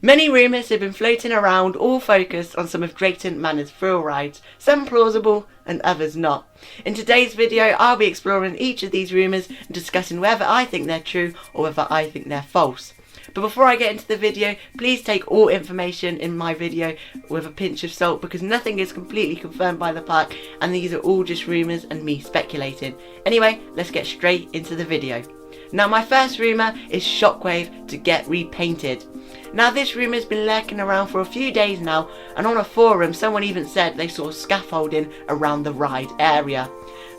Many rumours have been floating around, all focused on some of Drayton Manor's thrill rides, some plausible and others not. In today's video I'll be exploring each of these rumours and discussing whether I think they're true or whether I think they're false. But before I get into the video, please take all information in my video with a pinch of salt, because nothing is completely confirmed by the park and these are all just rumours and me speculating. Anyway, let's get straight into the video. Now my first rumour is Shockwave to get repainted. Now this rumour has been lurking around for a few days now, and on a forum someone even said they saw scaffolding around the ride area.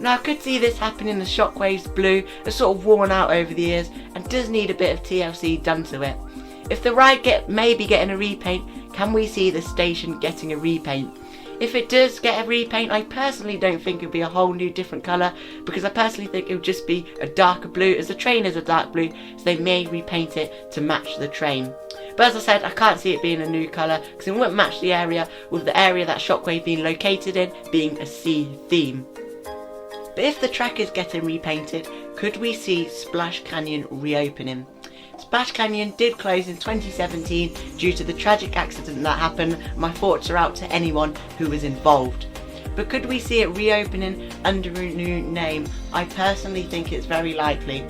Now I could see this happening as Shockwave's blue has sort of worn out over the years and does need a bit of TLC done to it. If the ride may be getting a repaint, can we see the station getting a repaint? If it does get a repaint, I personally don't think it'll be a whole new different colour, because I personally think it'll just be a darker blue, as the train is a dark blue, so they may repaint it to match the train. But as I said, I can't see it being a new colour because it wouldn't match the area, with the area that Shockwave being located in being a sea theme. But if the track is getting repainted, could we see Splash Canyon reopening? Splash Canyon did close in 2017 due to the tragic accident that happened. My thoughts are out to anyone who was involved. But could we see it reopening under a new name? I personally think it's very likely.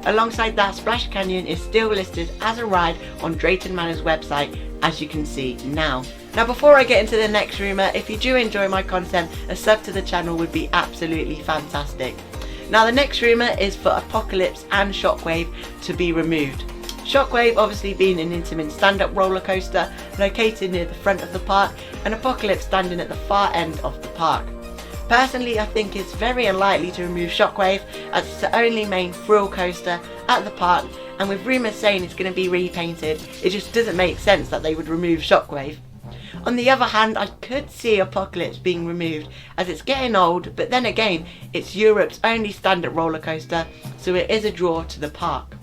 Alongside that, Splash Canyon is still listed as a ride on Drayton Manor's website, as you can see now. Now before I get into the next rumour, if you do enjoy my content, a sub to the channel would be absolutely fantastic. Now the next rumour is for Apocalypse and Shockwave to be removed. Shockwave obviously being an intimate stand-up roller coaster located near the front of the park, and Apocalypse standing at the far end of the park. Personally, I think it's very unlikely to remove Shockwave, as it's the only main thrill coaster at the park, and with rumours saying it's going to be repainted, it just doesn't make sense that they would remove Shockwave. On the other hand, I could see Apocalypse being removed, as it's getting old, but then again, it's Europe's only stand-up roller coaster, so it is a draw to the park.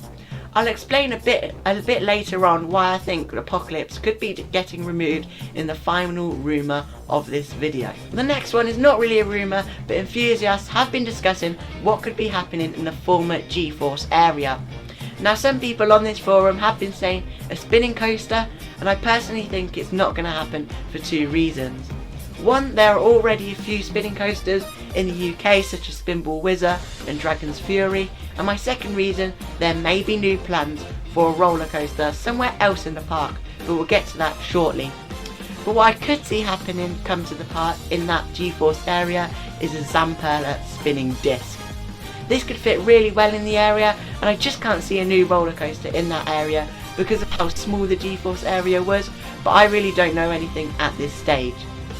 I'll explain a bit later on why I think Apocalypse could be getting removed in the final rumour of this video. The next one is not really a rumour, but enthusiasts have been discussing what could be happening in the former G-Force area. Now some people on this forum have been saying a spinning coaster, and I personally think it's not going to happen for two reasons. One, there are already a few spinning coasters in the UK, such as Spinball Whizzer and Dragon's Fury, and my second reason, there may be new plans for a roller coaster somewhere else in the park, but we'll get to that shortly. But what I could see happening come to the park in that G-Force area is a Zamperla spinning disc. This could fit really well in the area, and I just can't see a new roller coaster in that area because of how small the G-Force area was, but I really don't know anything at this stage.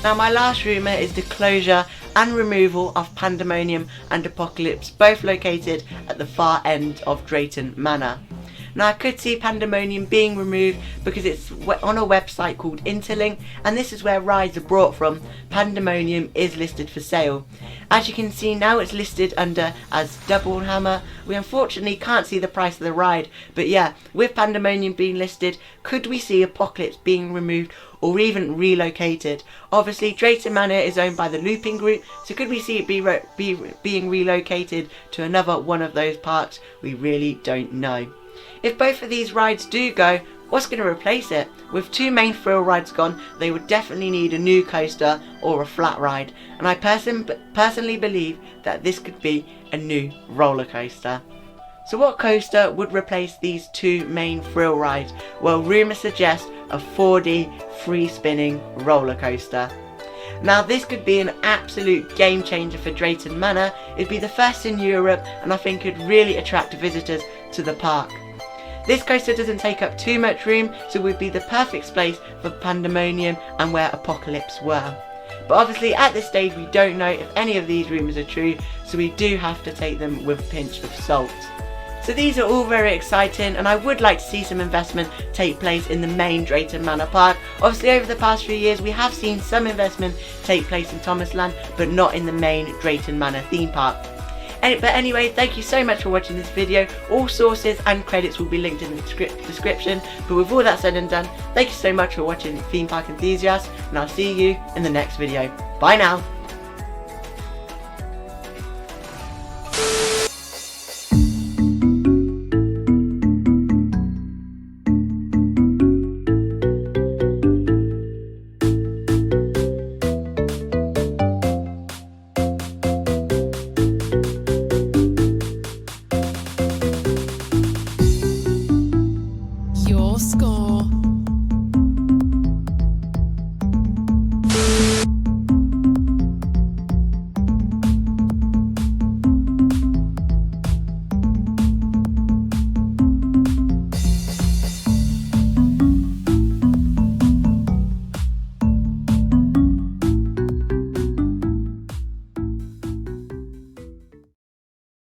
Now my last rumour is the closure and removal of Pandemonium and Apocalypse, both located at the far end of Drayton Manor. Now I could see Pandemonium being removed because it's on a website called Interlink, and this is where rides are brought from. Pandemonium is listed for sale. As you can see now, it's listed under as Double Hammer. We unfortunately can't see the price of the ride, but yeah, with Pandemonium being listed, could we see Apocalypse being removed or even relocated? Obviously Drayton Manor is owned by the Looping Group, so could we see it being relocated to another one of those parks? We really don't know. If both of these rides do go, what's going to replace it? With two main thrill rides gone, they would definitely need a new coaster or a flat ride, and I personally believe that this could be a new roller coaster. So what coaster would replace these two main thrill rides? Well, rumours suggest a 4D free spinning roller coaster. Now this could be an absolute game changer for Drayton Manor. It'd be the first in Europe, and I think could really attract visitors to the park. This coaster doesn't take up too much room, so it would be the perfect space for Pandemonium and where Apocalypse were. But obviously at this stage we don't know if any of these rumours are true, so we do have to take them with a pinch of salt. So these are all very exciting, and I would like to see some investment take place in the main Drayton Manor Park. Obviously over the past few years we have seen some investment take place in Thomasland, but not in the main Drayton Manor theme park. But anyway, thank you so much for watching this video. All sources and credits will be linked in the description. But with all that said and done, thank you so much for watching Theme Park Enthusiast, and I'll see you in the next video. Bye now.